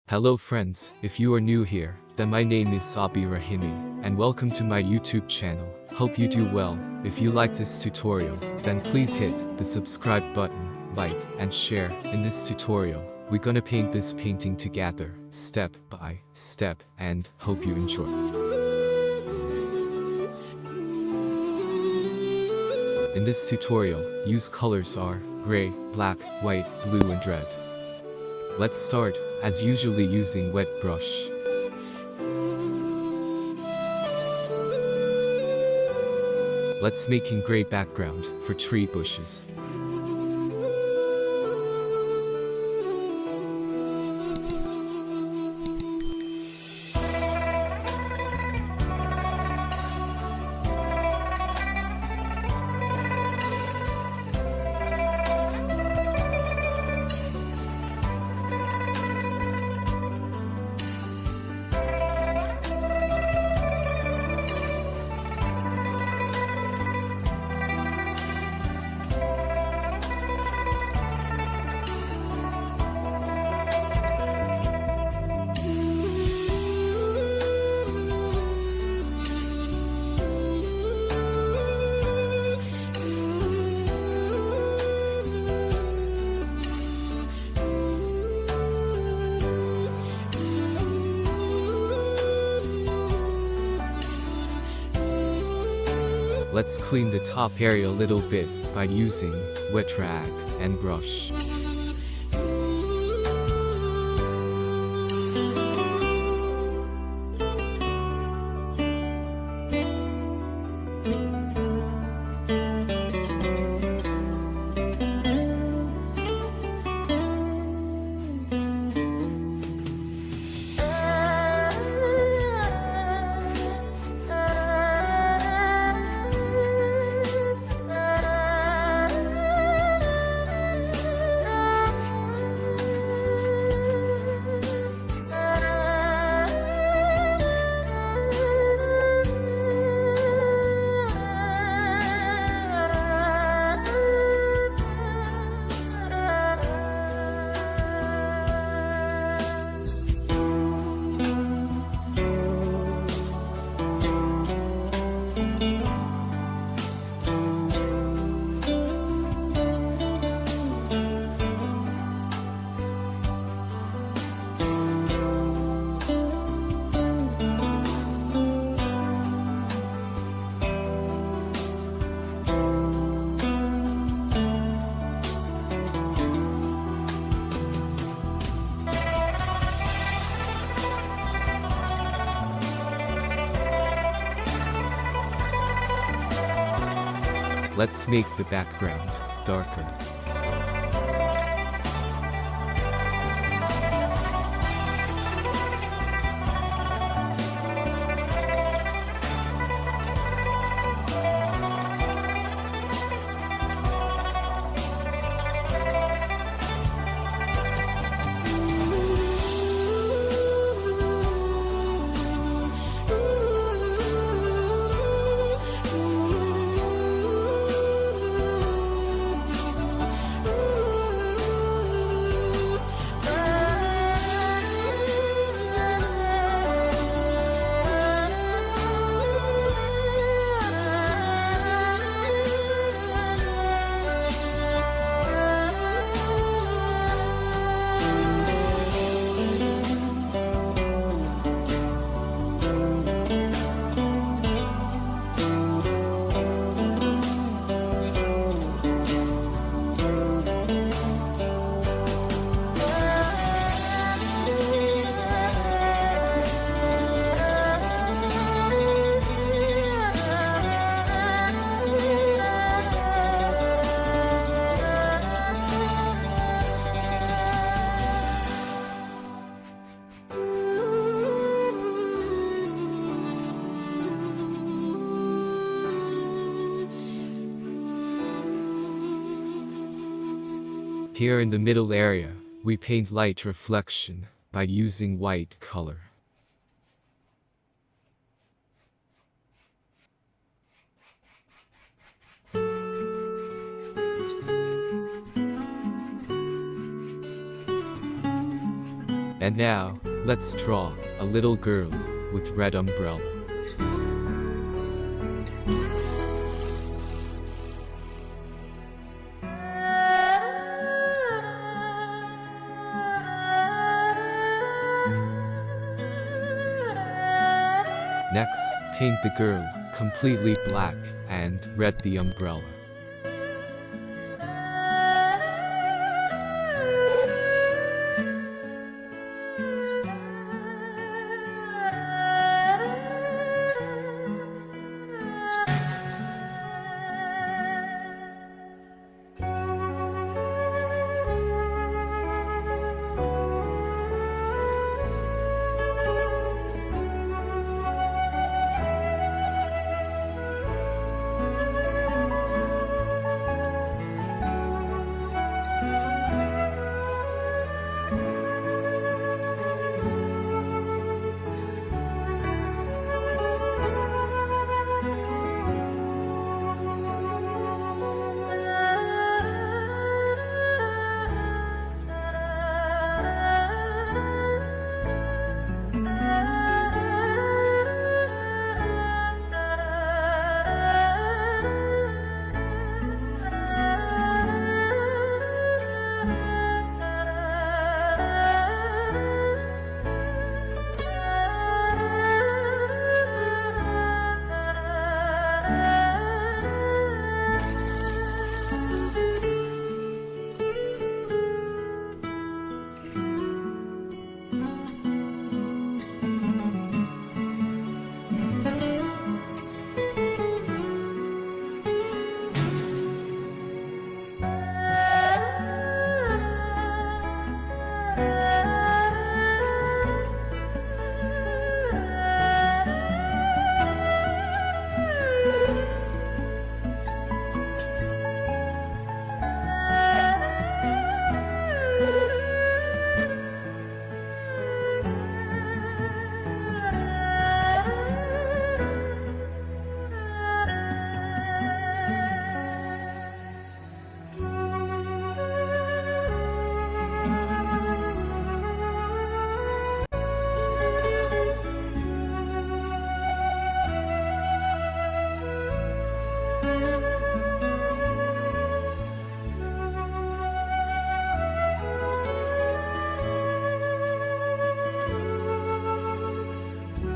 Hello friends, if you are new here, then my name is Zabih Rahimi, and welcome to my YouTube channel. Hope you do well. If you like this tutorial, then please hit the subscribe button, like, and share. In this tutorial, we're gonna paint this painting together, step by step, and hope you enjoy. In this tutorial, use colors are gray, black, white, blue and red. Let's start, as usually using wet brush. Let's making gray background for tree bushes. Let's clean the top area a little bit by using wet rag and brush. Let's make the background darker. Here in the middle area, we paint light reflection by using white color. And now, let's draw a little girl with red umbrella. Next, paint the girl completely black and red the umbrella.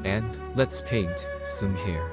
And let's paint some hair.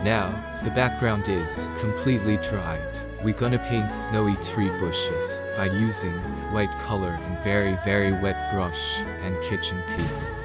Now, the background is completely dried. We're gonna paint snowy tree bushes by using white color and very wet brush and kitchen paper.